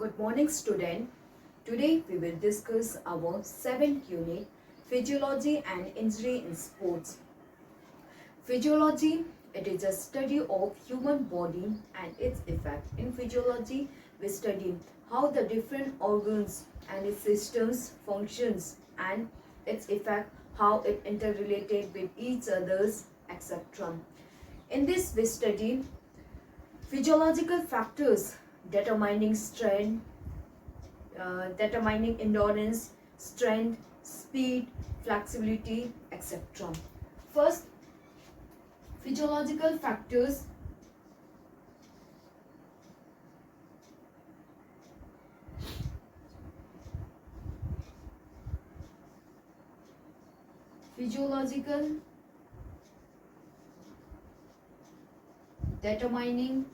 Good morning, student. Today we will discuss our 7th unit, Physiology and Injury in Sports. Physiology, it is a study of human body and its effect. In physiology, we study how the different organs and its systems functions and its effect, how it interrelated with each others, etc. In this, we study physiological factors determining strength, determining endurance, strength, speed, flexibility, etc. First, physiological factors. Physiological determining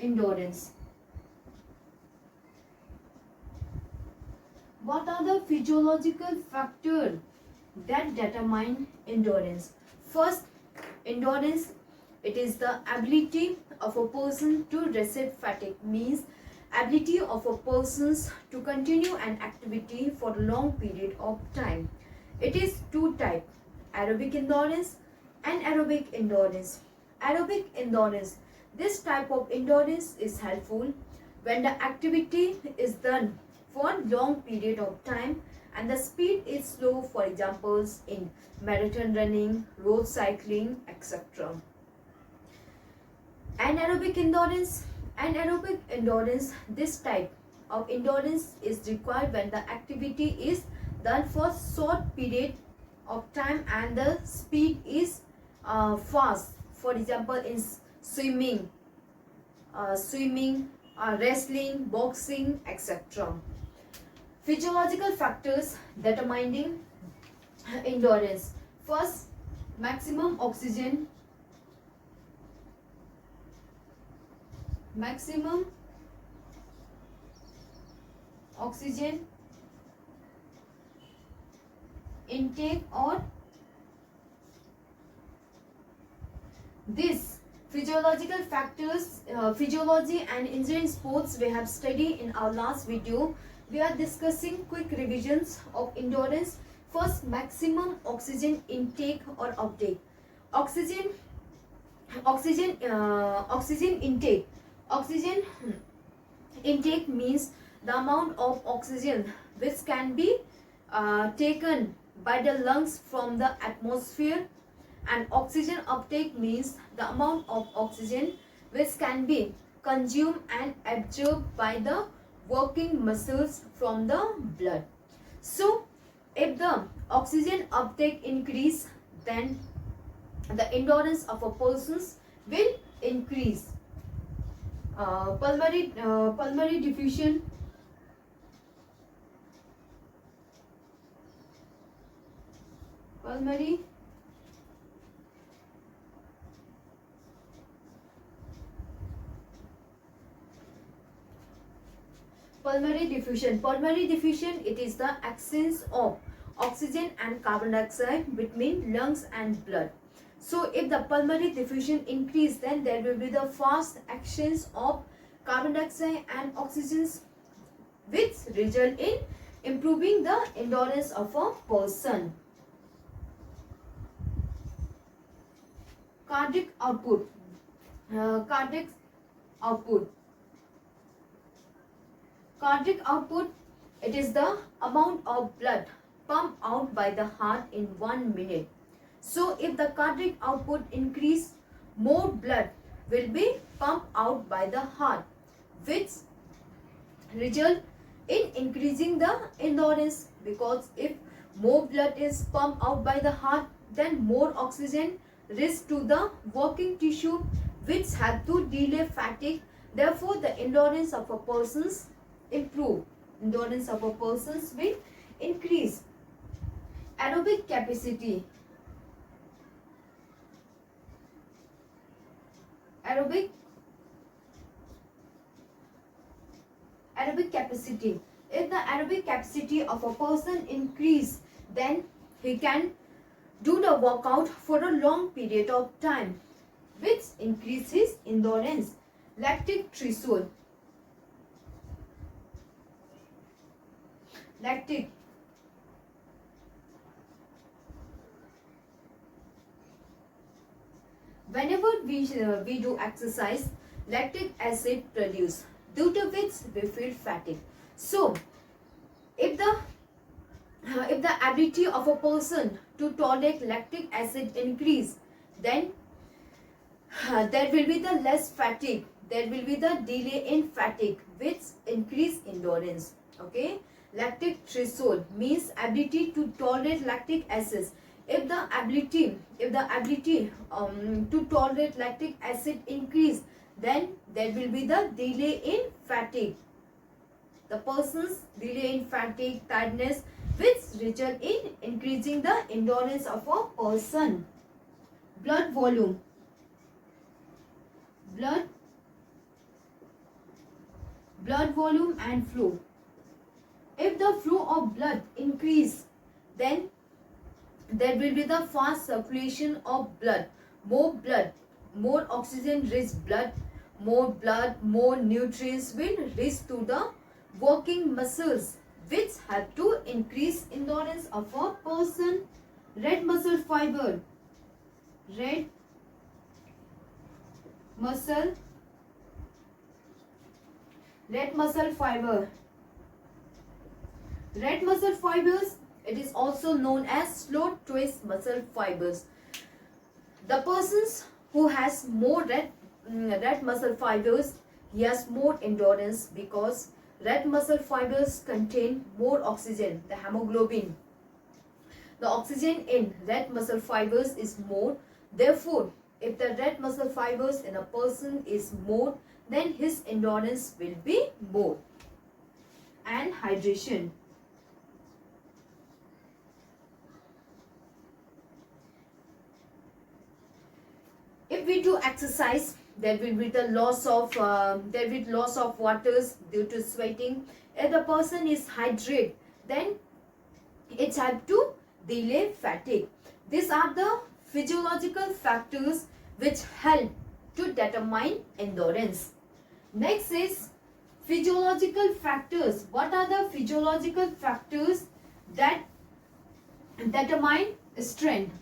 endurance. What are the physiological factors that determine endurance? First, endurance, it is the ability of a person to resist fatigue, means ability of a person to continue an activity for a long period of time. It is two types, aerobic endurance and anaerobic endurance. Aerobic endurance, this type of endurance is helpful when the activity is done for long period of time and the speed is slow, for examples in marathon running, road cycling, etc. Anaerobic endurance, this type of endurance is required when the activity is done for short period of time and the speed is fast, for example in swimming, wrestling, boxing, etc. Physiological factors determining endurance. First, maximum oxygen intake, or this physiological factors, physiology and injury in sports we have studied in our last video. We are discussing quick revisions of endurance. First, maximum oxygen intake or uptake. Oxygen intake means the amount of oxygen which can be taken by the lungs from the atmosphere, and oxygen uptake means the amount of oxygen which can be consumed and absorbed by the working muscles from the blood. So if the oxygen uptake increase, then the endurance of a person will increase. Pulmonary diffusion, pulmonary diffusion, it is the exchange of oxygen and carbon dioxide between lungs and blood. So if the pulmonary diffusion increase, then there will be the fast exchange of carbon dioxide and oxygen, which result in improving the endurance of a person. Cardiac output, it is the amount of blood pumped out by the heart in 1 minute. So if the cardiac output increase, more blood will be pumped out by the heart, which result in increasing the endurance, because if more blood is pumped out by the heart, then more oxygen reach to the working tissue, which have to delay fatigue. Therefore the endurance of a person's improve, endurance of a person's will increase. Aerobic capacity, aerobic capacity, if the aerobic capacity of a person increase, then he can do the workout for a long period of time. which increase his endurance. Lactic threshold. Lactic. Whenever we do exercise, lactic acid produce, due to which we feel fatigue. So, if the ability of a person to tolerate lactic acid increase, then there will be the less fatigue, there will be the delay in fatigue, which increase endurance. Okay, lactic threshold means ability to tolerate lactic acid. If the ability to tolerate lactic acid increase, then there will be the delay in fatigue. The person's delay in fatigue, tiredness, which result in increasing the endurance of a person. Blood volume. Blood volume and flow. If the flow of blood increase, then there will be the fast circulation of blood, more oxygen rich blood, more nutrients will reach to the working muscles, which help to increase endurance of a person. Red muscle fiber. Red muscle fiber. Red muscle fibers, it is also known as slow twist muscle fibers. The persons who has more red muscle fibers, he has more endurance, because red muscle fibers contain more oxygen, the hemoglobin. The oxygen in red muscle fibers is more. Therefore, if the red muscle fibers in a person is more, then his endurance will be more. And hydration. If we do exercise, there will be the loss of waters due to sweating. If the person is hydrated, then it helps to delay fatigue. These are the physiological factors which help to determine endurance. Next is physiological factors. What are the physiological factors that determine strength?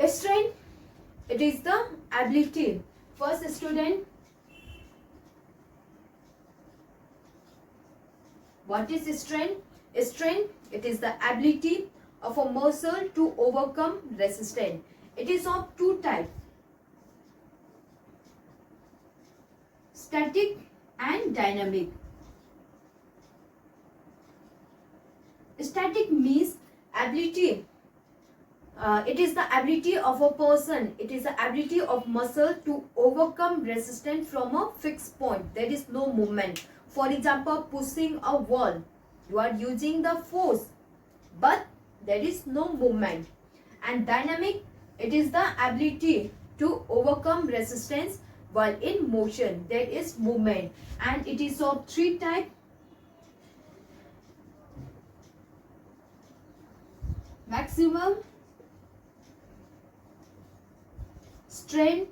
Strength, it is the ability. First student, what is strength? Strength, it is the ability of a muscle to overcome resistance. It is of two types, static and dynamic. Static means ability. It is the ability of a person, it is the ability of muscle to overcome resistance from a fixed point. There is no movement. For example, pushing a wall, you are using the force, but there is no movement. And dynamic, it is the ability to overcome resistance while in motion. There is movement, and it is of three types. Maximum strength,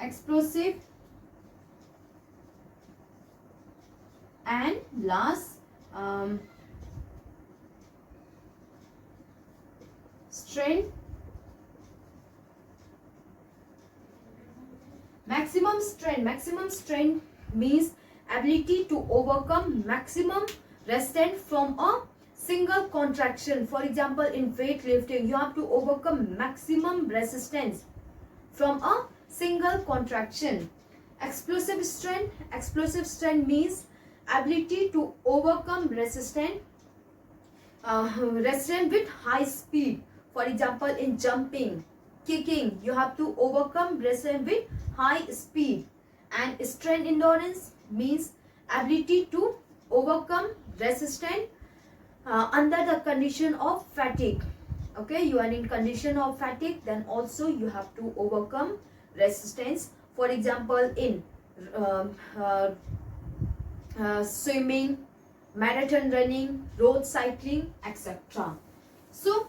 explosive, and last strength. Maximum strength means ability to overcome maximum resistance from a single contraction. For example, in weightlifting, you have to overcome maximum resistance from a single contraction. Explosive strength means ability to overcome resistance with high speed. For example, in jumping, kicking, you have to overcome resistance with high speed. And strength endurance means ability to overcome resistance under the condition of fatigue. Okay, you are in condition of fatigue, then also you have to overcome resistance. For example, in um, uh, swimming, marathon running, road cycling, etc. So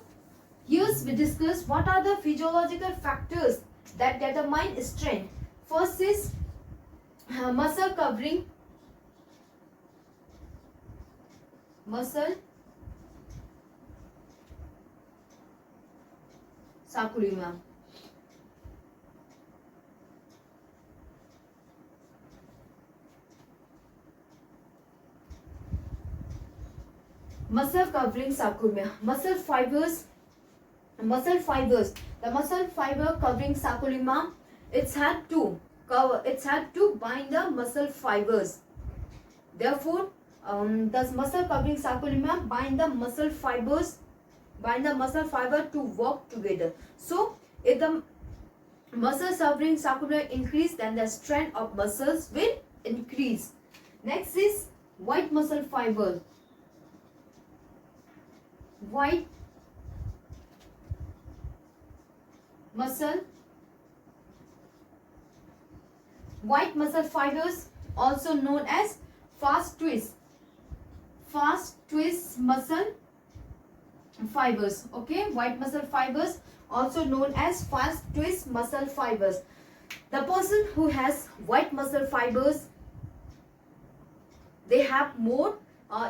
here's we discuss what are the physiological factors that determine strength. First is muscle covering, muscle sarcomere. Muscle covering sarcomere. Muscle fibers. The muscle fiber covering sarcomere. It's had to bind the muscle fibers. Therefore, the muscle covering sarcomere bind the muscle fiber to work together. So, if the muscle covering sarcomere increase, then the strength of muscles will increase. Next is white muscle fiber. White muscle fibers, also known as fast twist muscle fibers. Okay, white muscle fibers, also known as fast twist muscle fibers. The person who has white muscle fibers, they have more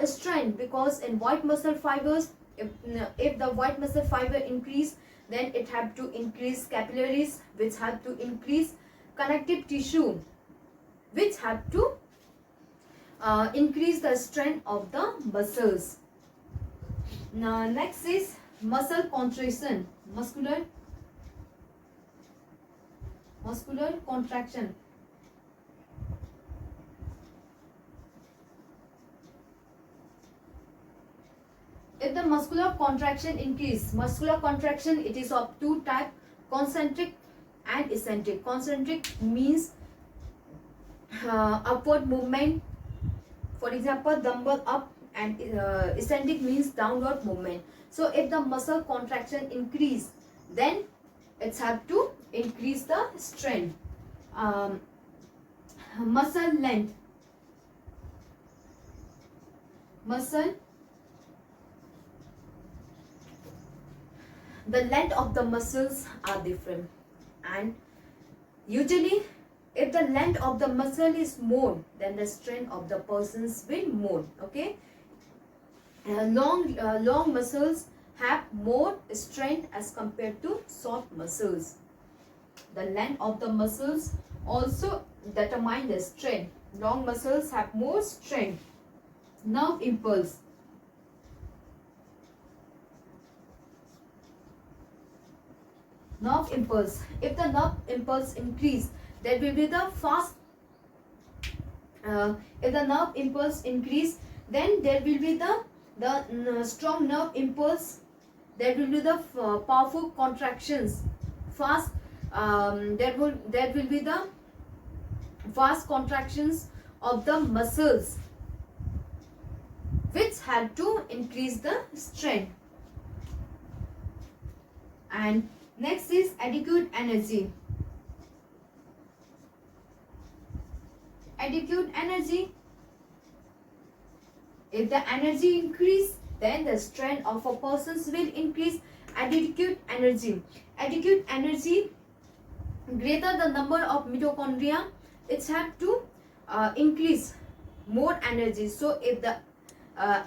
strength, because in white muscle fibers, if the white muscle fiber increase, then it have to increase capillaries, which have to increase connective tissue, which have to increase the strength of the muscles. Now next is muscle contraction, muscular contraction. If the muscular contraction increase, it is of two types, concentric and eccentric. Concentric means upward movement, for example dumbbell up, and eccentric means downward movement. So if the muscle contraction increase, then it's have to increase the strength. Muscle length, the length of the muscles are different, and usually if the length of the muscle is more, then the strength of the persons will more. Okay, long muscles have more strength as compared to short muscles. The length of the muscles also determine the strength. Long muscles have more strength. Nerve impulse. If the nerve impulse increase, there will be the fast. If the nerve impulse increase, then there will be the strong nerve impulse. There will be the powerful contractions. Fast. There will be the fast contractions of the muscles, which had to increase the strength. And next is adequate energy. If the energy increase, then the strength of a person will increase. Adequate energy greater the number of mitochondria, it's have to increase more energy. So if the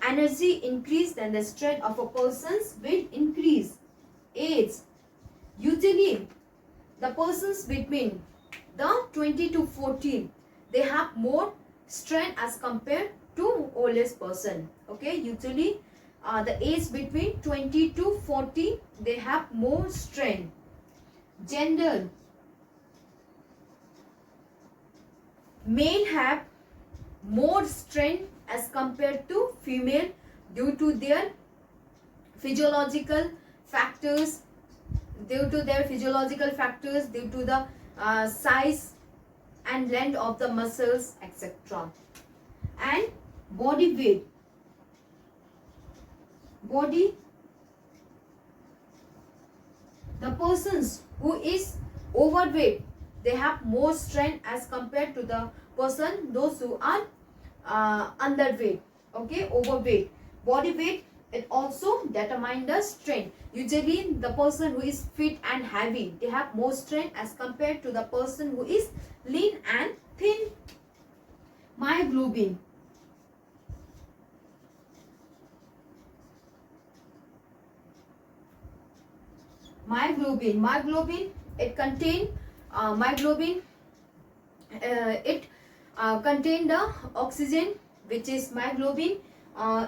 energy increase, then the strength of a person will increase. Age, usually the persons between the 20 to 40, they have more strength as compared to oldest person. Okay, usually the age between 20 to 40, they have more strength. Gender, male have more strength as compared to female due to their physiological factors, due to the size and length of the muscles, etc. And body weight. The persons who is overweight, they have more strength as compared to the person those who are underweight, okay, overweight. Body weight, it also determine the strength. Usually the person who is fit and heavy, they have more strength as compared to the person who is lean and thin. Myoglobin. Myoglobin, it contain myoglobin. It contain the oxygen, which is myoglobin.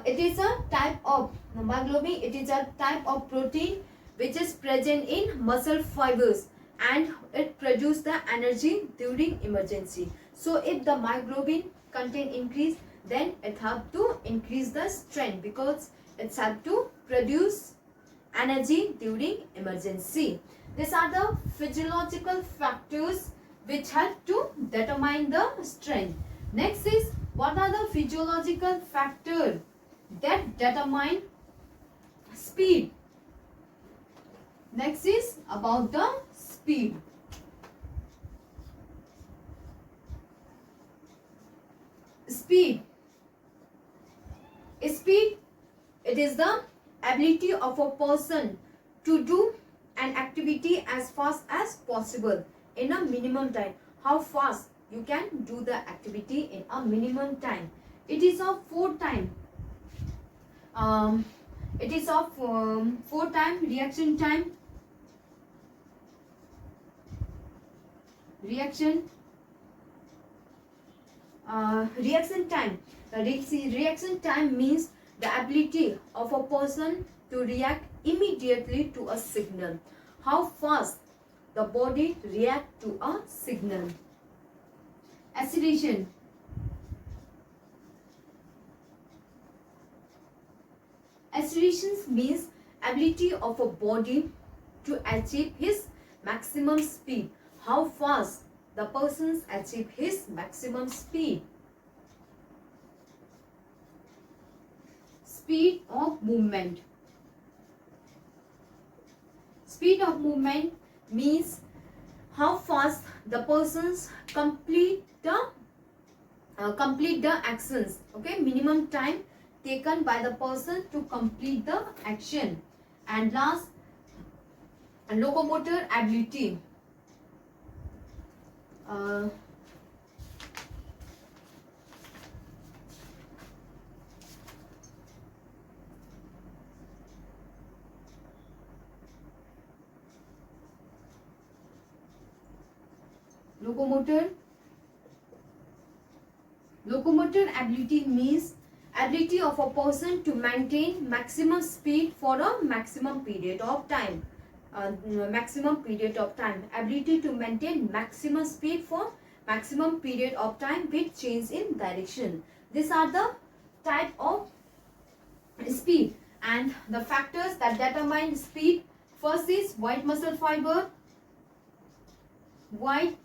It is a type of myoglobin. It is a type of protein which is present in muscle fibers, and it produces the energy during emergency. So if the myoglobin content increase, then it have to increase the strength, because it's have to produce energy during emergency. These are the physiological factors which help to determine the strength. Next is, what are the physiological factors that determine speed? Next is about the speed. Speed. Speed, it is the ability of a person to do an activity as fast as possible in a minimum time. How fast you can do the activity in a minimum time. It is of 4 time. It is of 4 time reaction time. Reaction time. Reaction time means the ability of a person to react immediately to a signal. How fast the body react to a signal. Acceleration. Acceleration means ability of a body to achieve his maximum speed. How fast the person achieve his maximum speed. Speed of movement. Speed of movement means how fast the persons complete the actions. Okay, minimum time taken by the person to complete the action. And last, locomotor ability. Locomotor ability means ability of a person to maintain maximum speed for a maximum period of time. Ability to maintain maximum speed for maximum period of time with change in direction. These are the type of speed, and the factors that determine speed. First is white muscle fiber. White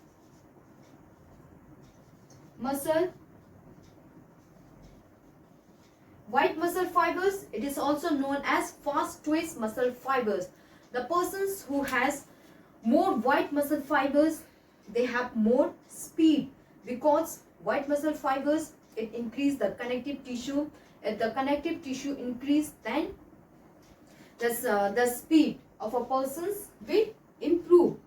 muscle fibers, it is also known as fast twitch muscle fibers. The persons who has more white muscle fibers, they have more speed, because white muscle fibers, it increase the connective tissue. If the connective tissue increase, then the speed of a person's will improve.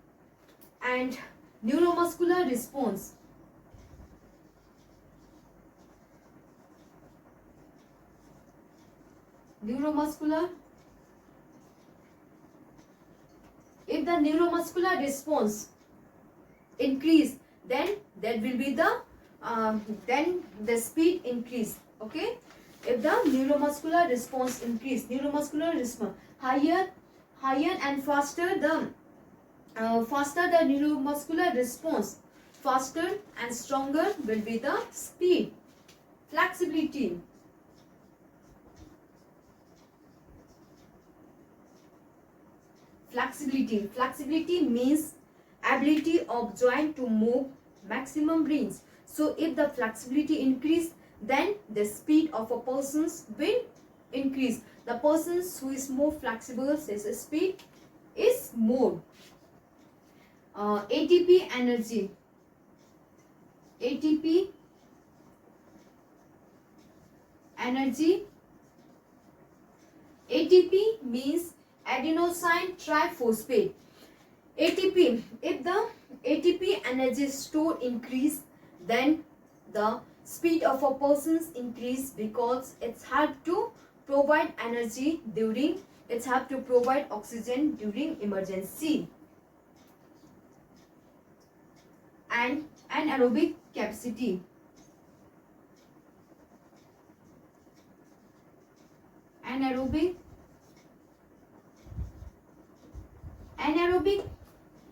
And neuromuscular response. Neuromuscular. If the neuromuscular response increase, then that will be then the speed increase. Okay. If the neuromuscular response increase, higher and faster the neuromuscular response, faster and stronger will be the speed. Flexibility. Flexibility means ability of joint to move maximum range. So if the flexibility increase, then the speed of a person's will increase. The persons who is more flexible, his speed is more. ATP energy. ATP energy. ATP means adenosine triphosphate. ATP, if the ATP energy store increase, then the speed of a person's increase, because it's help to provide energy during, it's help to provide oxygen during emergency. And anaerobic capacity. Anaerobic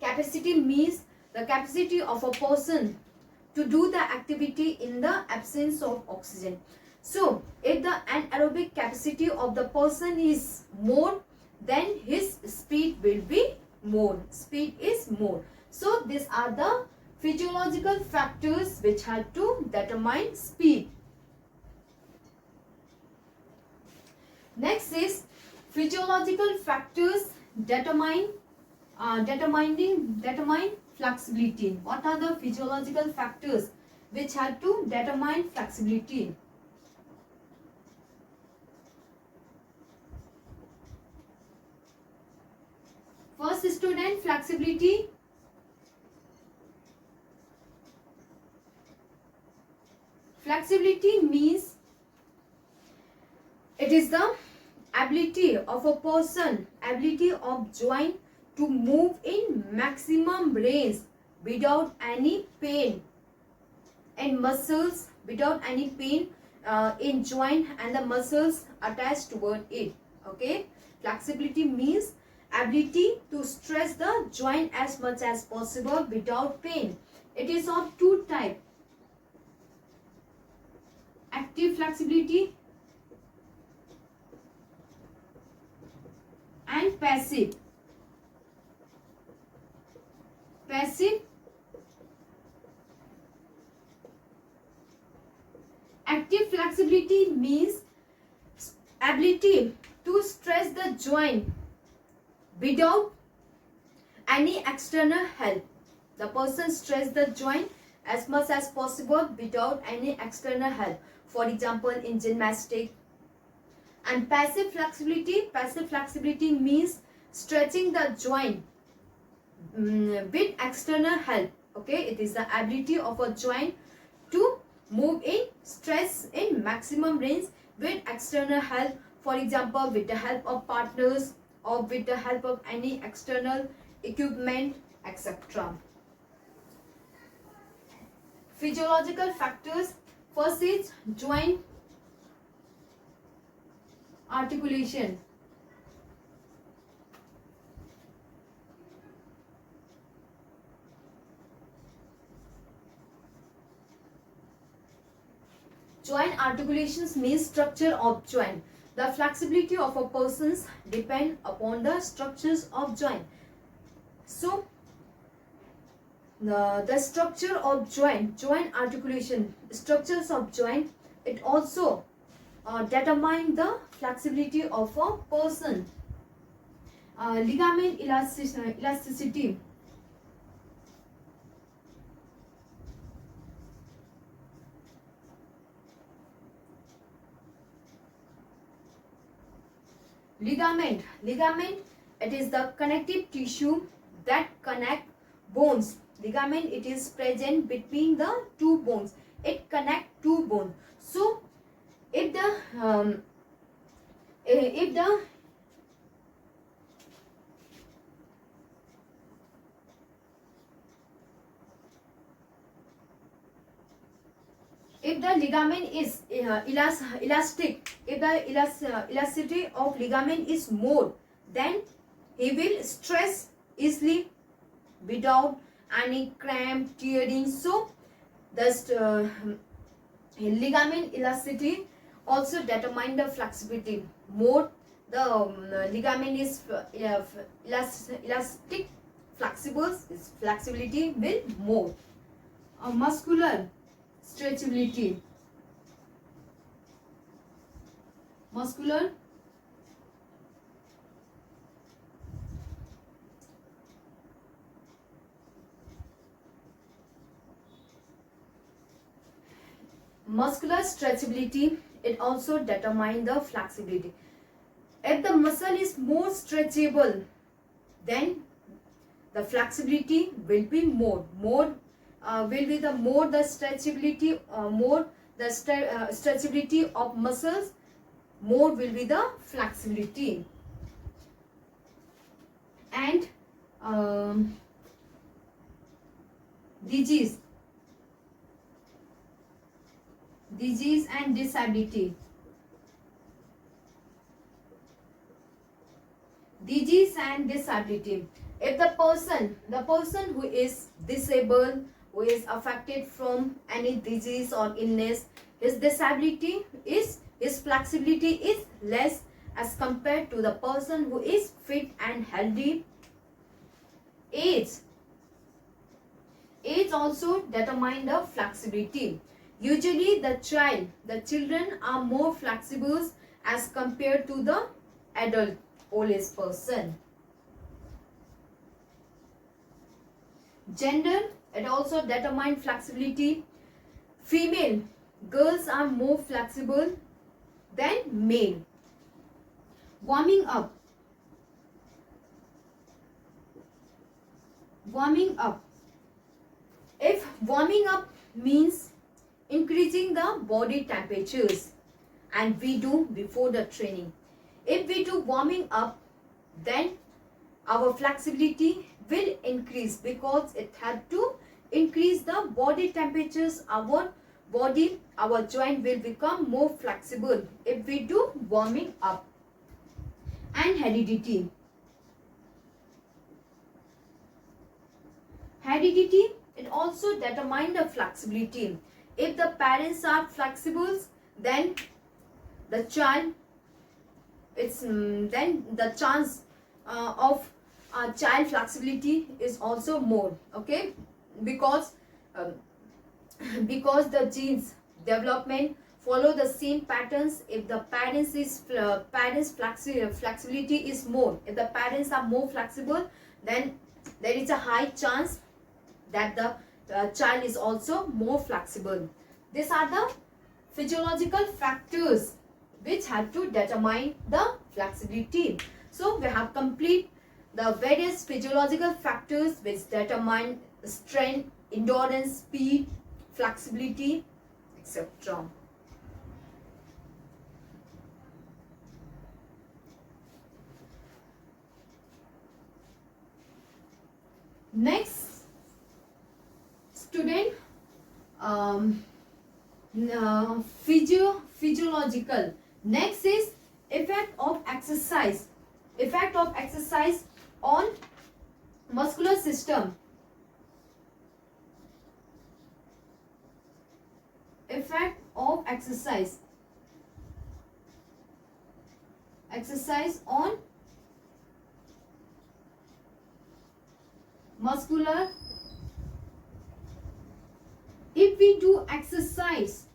capacity means the capacity of a person to do the activity in the absence of oxygen. So if the anaerobic capacity of the person is more, then his speed will be more. Speed is more. So these are the physiological factors which help to determine speed. Next is physiological factors determine flexibility. What are the physiological factors which help to determine flexibility? First student, flexibility. Flexibility means it is the ability of a person, ability of joint to move in maximum range without any pain, and muscles without any pain in joint and the muscles attached toward it. Okay, flexibility means ability to stretch the joint as much as possible without pain. It is of two types: active flexibility and passive. Active flexibility means ability to stretch the joint without any external help. The person stretches the joint as much as possible without any external help. For example, in gymnastics. And passive flexibility means stretching the joint with external help. Okay, it is the ability of a joint to move in stress in maximum range with external help. For example, with the help of partners or with the help of any external equipment, etc. Physiological factors. First is joint articulation. Joint articulations means structure of joint. The flexibility of a person's depend upon the structures of joint. So the structure of joint articulation, structures of joint, it also determine the flexibility of a person. Ligament elasticity. Ligament, it is the connective tissue that connect bones. Ligament, it is present between the two bones. It connect two bones. So if the ligament is elastic, if the elasticity of ligament is more, then he will stretch easily without any cramp, tearing. So the ligament elasticity also determine the flexibility. More the ligament is elastic, flexibility will more. Muscular stretchability. Muscular muscular stretchability, it also determines the flexibility. If the muscle is more stretchable, then the flexibility will be more will be the more the stretchability, more the stretchability of muscles, more will be the flexibility. And disease and disability. Disease and disability. If the person who is disabled, who is affected from any disease or illness, his disability is, his flexibility is less as compared to the person who is fit and healthy. Age also determine the flexibility. Usually the children are more flexible as compared to the adult old age person. Gender, it also determines flexibility. Female girls are more flexible than male. Warming up. If warming up means increasing the body temperatures, and we do before the training. If we do warming up, then our flexibility will increase because it had to increase the body temperatures. Our joint will become more flexible if we do warming up. And heredity, it also determines the flexibility. If the parents are flexible, then the child, then the chance of child flexibility is also more, okay, because the genes development follow the same patterns. If the parents flexibility is more, if the parents are more flexible, then there is a high chance that the child is also more flexible. These are the physiological factors which have to determine the flexibility. So we have complete the various physiological factors which determine strength, endurance, speed, flexibility, etc. Next, student, physiological. Next is effect of exercise. Effect of exercise on muscular system. Effect of exercise. Exercise on muscular. If we do exercise,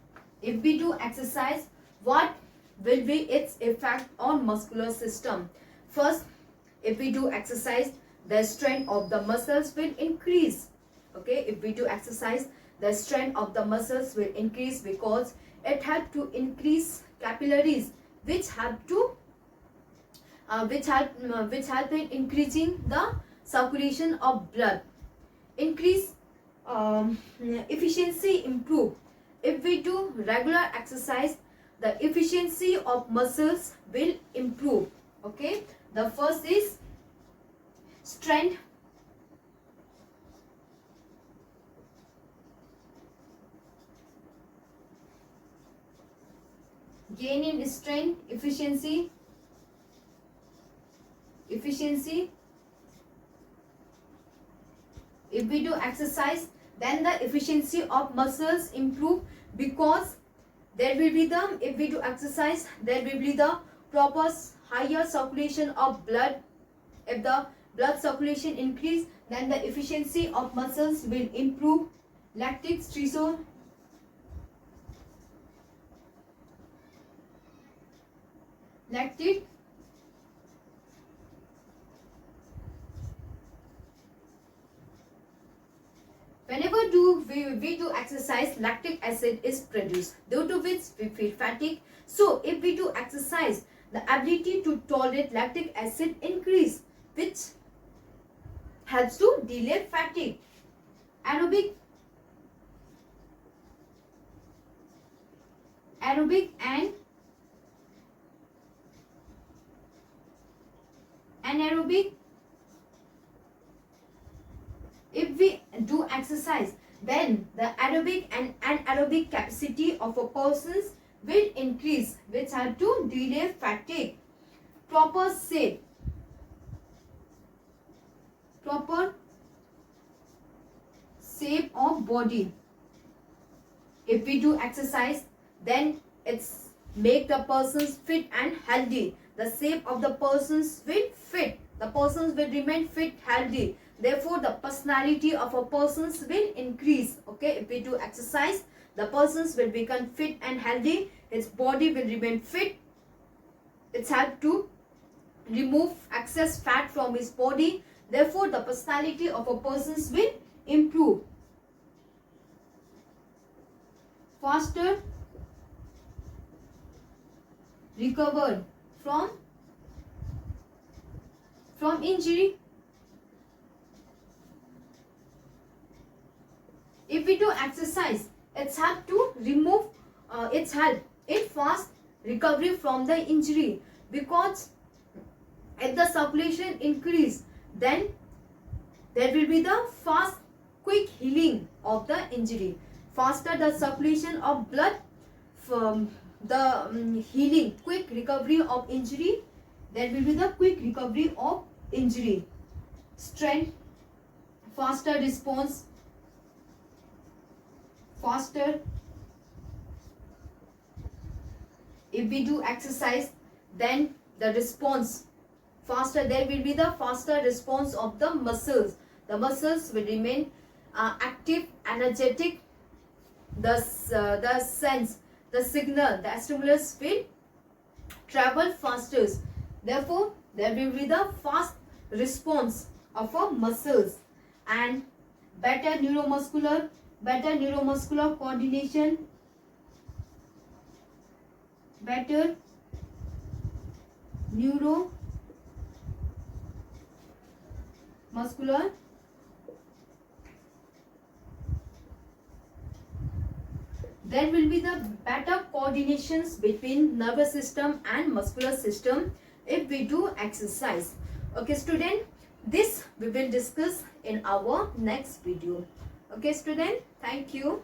what will be its effect on muscular system? First, if we do exercise, the strength of the muscles will increase. Okay, if we do exercise, the strength of the muscles will increase because it helps to increase capillaries, which help in increasing the circulation of blood. Increase efficiency improve. If we do regular exercise, the efficiency of muscles will improve. Okay, the first is strength. Gain in strength, efficiency. If we do exercise, then the efficiency of muscles improve because there will be the, if we do exercise, there will be the proper higher circulation of blood. If the blood circulation increase, then the efficiency of muscles will improve. Lactic stressor. Lactic whenever we do exercise, lactic acid is produced, due to which we feel fatigue. So if we do exercise, the ability to tolerate lactic acid increase, which helps to delay fatigue. Aerobic and anaerobic. If we do exercise, then the aerobic and anaerobic capacity of a person will increase, which help to delay fatigue. Proper shape of body. If we do exercise, then it's make the persons fit and healthy. The shape of the persons will fit. The persons will remain fit, healthy. Therefore, the personality of a persons will increase. Okay, if we do exercise, the persons will become fit and healthy. His body will remain fit. It's help to remove excess fat from his body. Therefore, the personality of a persons will improve. Faster recovered from injury. If we do exercise, it's help to remove, it's help in fast recovery from the injury, because if the circulation increase, then there will be the fast quick healing of the injury. Faster the circulation of blood, from the healing, quick recovery of injury, there will be the quick recovery of injury. Strength, faster response, faster. If we do exercise, then the response faster, there will be the faster response of the muscles. The muscles will remain active, energetic. The sense, the signal, the stimulus will travel faster. Therefore, there will be the fast response of our muscles. And better neuromuscular coordination, better neuromuscular there will be the better coordinations between nervous system and muscular system if we do exercise. Okay student, this we will discuss in our next video. Okay student, thank you.